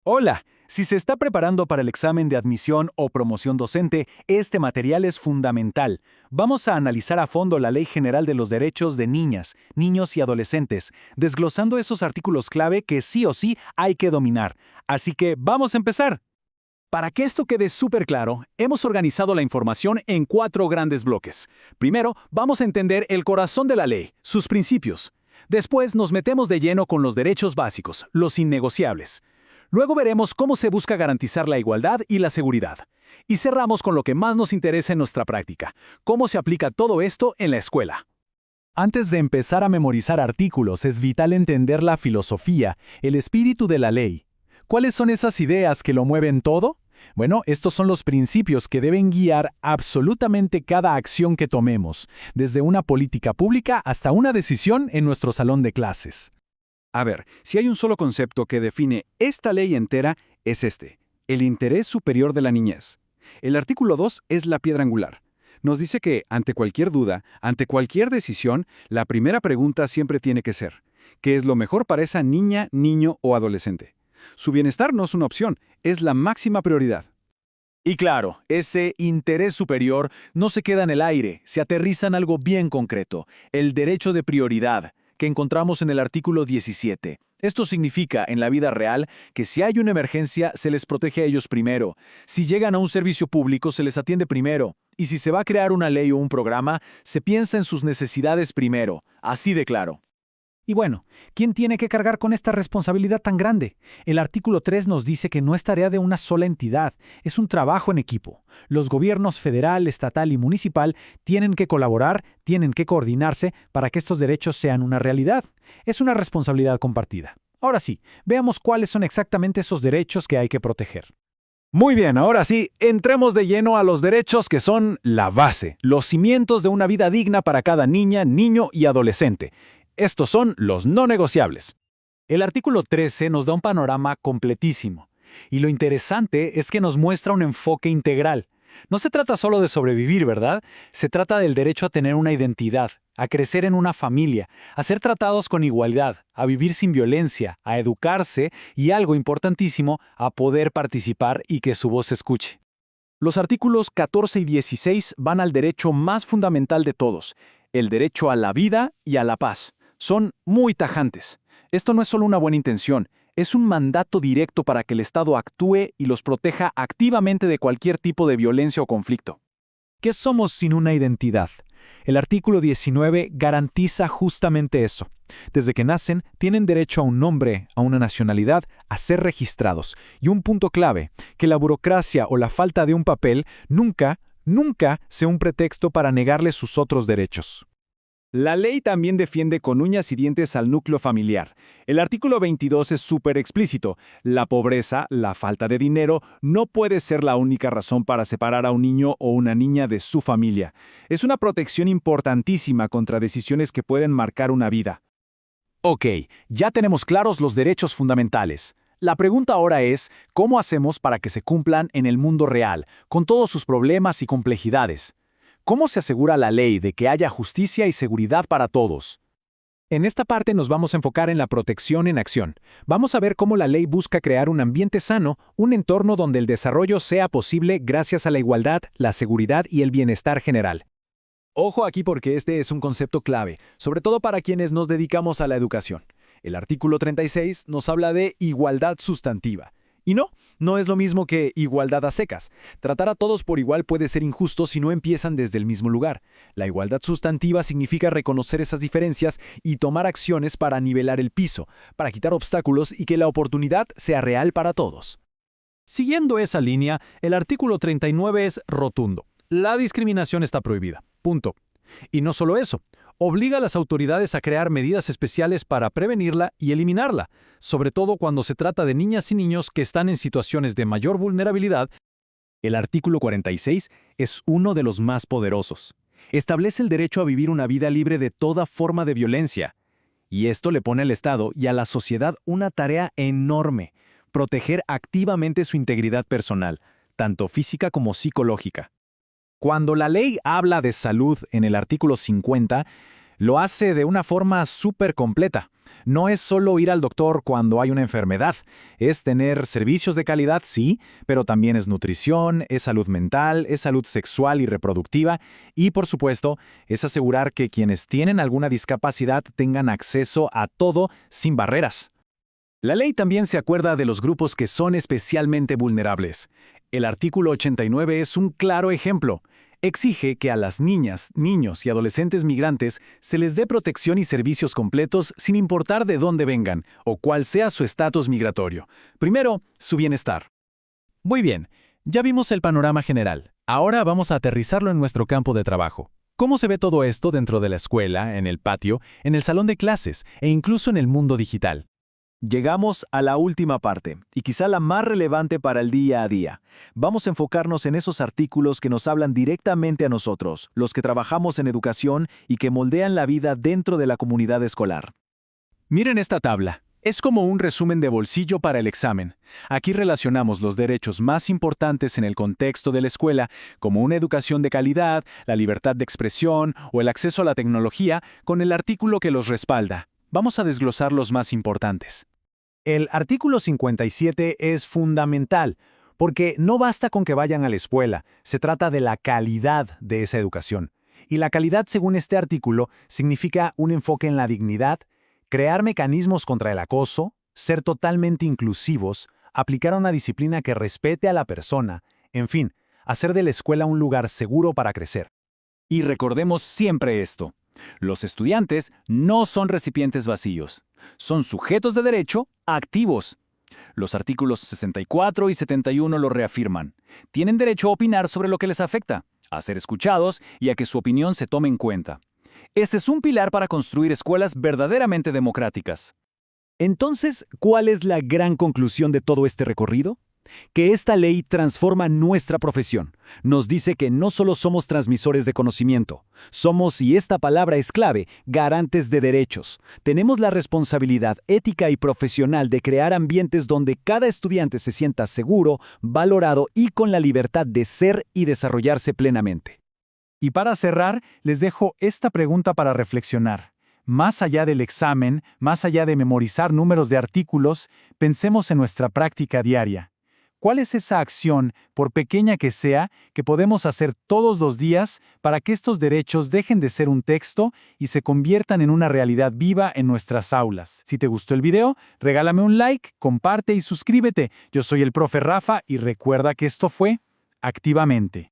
Hola, si se está preparando para el examen de admisión o promoción docente, este material es fundamental. Vamos a analizar a fondo la Ley General de los Derechos de Niñas, Niños y Adolescentes, desglosando esos artículos clave que sí o sí hay que dominar. Así que vamos a empezar. Para que esto quede súper claro, hemos organizado la información en 4 grandes bloques. Primero, vamos a entender el corazón de la ley, sus principios. Después nos metemos de lleno con los derechos básicos, los innegociables. Luego veremos cómo se busca garantizar la igualdad y la seguridad. Y cerramos con lo que más nos interesa en nuestra práctica, cómo se aplica todo esto en la escuela. Antes de empezar a memorizar artículos, es vital entender la filosofía, el espíritu de la ley. ¿Cuáles son esas ideas que lo mueven todo? Bueno, estos son los principios que deben guiar absolutamente cada acción que tomemos, desde una política pública hasta una decisión en nuestro salón de clases. A ver, si hay un solo concepto que define esta ley entera, es este: el interés superior de la niñez. El artículo 2 es la piedra angular. Nos dice que, ante cualquier duda, ante cualquier decisión, la primera pregunta siempre tiene que ser: ¿qué es lo mejor para esa niña, niño o adolescente? Su bienestar no es una opción, es la máxima prioridad. Y claro, ese interés superior no se queda en el aire, se aterriza en algo bien concreto: el derecho de prioridad, que encontramos en el artículo 17. Esto significa, en la vida real, que si hay una emergencia, se les protege a ellos primero. Si llegan a un servicio público, se les atiende primero. Y si se va a crear una ley o un programa, se piensa en sus necesidades primero. Así de claro. Y bueno, ¿quién tiene que cargar con esta responsabilidad tan grande? El artículo 3 nos dice que no es tarea de una sola entidad, es un trabajo en equipo. Los gobiernos federal, estatal y municipal tienen que colaborar, tienen que coordinarse para que estos derechos sean una realidad. Es una responsabilidad compartida. Ahora sí, veamos cuáles son exactamente esos derechos que hay que proteger. Muy bien, ahora sí, entremos de lleno a los derechos que son la base, los cimientos de una vida digna para cada niña, niño y adolescente. Estos son los no negociables. El artículo 13 nos da un panorama completísimo. Y lo interesante es que nos muestra un enfoque integral. No se trata solo de sobrevivir, ¿verdad? Se trata del derecho a tener una identidad, a crecer en una familia, a ser tratados con igualdad, a vivir sin violencia, a educarse y, algo importantísimo, a poder participar y que su voz se escuche. Los artículos 14 y 16 van al derecho más fundamental de todos, el derecho a la vida y a la paz. Son muy tajantes. Esto no es solo una buena intención, es un mandato directo para que el Estado actúe y los proteja activamente de cualquier tipo de violencia o conflicto. ¿Qué somos sin una identidad? El artículo 19 garantiza justamente eso. Desde que nacen, tienen derecho a un nombre, a una nacionalidad, a ser registrados. Y un punto clave, que la burocracia o la falta de un papel nunca sea un pretexto para negarles sus otros derechos. La ley también defiende con uñas y dientes al núcleo familiar. El artículo 22 es súper explícito. La pobreza, la falta de dinero, no puede ser la única razón para separar a un niño o una niña de su familia. Es una protección importantísima contra decisiones que pueden marcar una vida. Ok, ya tenemos claros los derechos fundamentales. La pregunta ahora es, ¿cómo hacemos para que se cumplan en el mundo real, con todos sus problemas y complejidades? ¿Cómo se asegura la ley de que haya justicia y seguridad para todos? En esta parte nos vamos a enfocar en la protección en acción. Vamos a ver cómo la ley busca crear un ambiente sano, un entorno donde el desarrollo sea posible gracias a la igualdad, la seguridad y el bienestar general. Ojo aquí porque este es un concepto clave, sobre todo para quienes nos dedicamos a la educación. El artículo 36 nos habla de igualdad sustantiva. Y no es lo mismo que igualdad a secas. Tratar a todos por igual puede ser injusto si no empiezan desde el mismo lugar. La igualdad sustantiva significa reconocer esas diferencias y tomar acciones para nivelar el piso, para quitar obstáculos y que la oportunidad sea real para todos. Siguiendo esa línea, el artículo 39 es rotundo. La discriminación está prohibida. Punto. Y no solo eso, obliga a las autoridades a crear medidas especiales para prevenirla y eliminarla, sobre todo cuando se trata de niñas y niños que están en situaciones de mayor vulnerabilidad. El artículo 46 es uno de los más poderosos. Establece el derecho a vivir una vida libre de toda forma de violencia. Y esto le pone al Estado y a la sociedad una tarea enorme: proteger activamente su integridad personal, tanto física como psicológica. Cuando la ley habla de salud en el artículo 50, lo hace de una forma súper completa. No es solo ir al doctor cuando hay una enfermedad. Es tener servicios de calidad, sí, pero también es nutrición, es salud mental, es salud sexual y reproductiva y, por supuesto, es asegurar que quienes tienen alguna discapacidad tengan acceso a todo sin barreras. La ley también se acuerda de los grupos que son especialmente vulnerables. El artículo 89 es un claro ejemplo. Exige que a las niñas, niños y adolescentes migrantes se les dé protección y servicios completos sin importar de dónde vengan o cuál sea su estatus migratorio. Primero, su bienestar. Muy bien, ya vimos el panorama general. Ahora vamos a aterrizarlo en nuestro campo de trabajo. ¿Cómo se ve todo esto dentro de la escuela, en el patio, en el salón de clases e incluso en el mundo digital? Llegamos a la última parte, y quizá la más relevante para el día a día. Vamos a enfocarnos en esos artículos que nos hablan directamente a nosotros, los que trabajamos en educación y que moldean la vida dentro de la comunidad escolar. Miren esta tabla. Es como un resumen de bolsillo para el examen. Aquí relacionamos los derechos más importantes en el contexto de la escuela, como una educación de calidad, la libertad de expresión o el acceso a la tecnología, con el artículo que los respalda. Vamos a desglosar los más importantes. El artículo 57 es fundamental, porque no basta con que vayan a la escuela, se trata de la calidad de esa educación. Y la calidad, según este artículo, significa un enfoque en la dignidad, crear mecanismos contra el acoso, ser totalmente inclusivos, aplicar una disciplina que respete a la persona, en fin, hacer de la escuela un lugar seguro para crecer. Y recordemos siempre esto. Los estudiantes no son recipientes vacíos, son sujetos de derecho activos. Los artículos 64 y 71 lo reafirman. Tienen derecho a opinar sobre lo que les afecta, a ser escuchados y a que su opinión se tome en cuenta. Este es un pilar para construir escuelas verdaderamente democráticas. Entonces, ¿cuál es la gran conclusión de todo este recorrido? Que esta ley transforma nuestra profesión. Nos dice que no solo somos transmisores de conocimiento, somos, y esta palabra es clave, garantes de derechos. Tenemos la responsabilidad ética y profesional de crear ambientes donde cada estudiante se sienta seguro, valorado y con la libertad de ser y desarrollarse plenamente. Y para cerrar, les dejo esta pregunta para reflexionar. Más allá del examen, más allá de memorizar números de artículos, pensemos en nuestra práctica diaria. ¿Cuál es esa acción, por pequeña que sea, que podemos hacer todos los días para que estos derechos dejen de ser un texto y se conviertan en una realidad viva en nuestras aulas? Si te gustó el video, regálame un like, comparte y suscríbete. Yo soy el profe Rafa y recuerda que esto fue Activamente.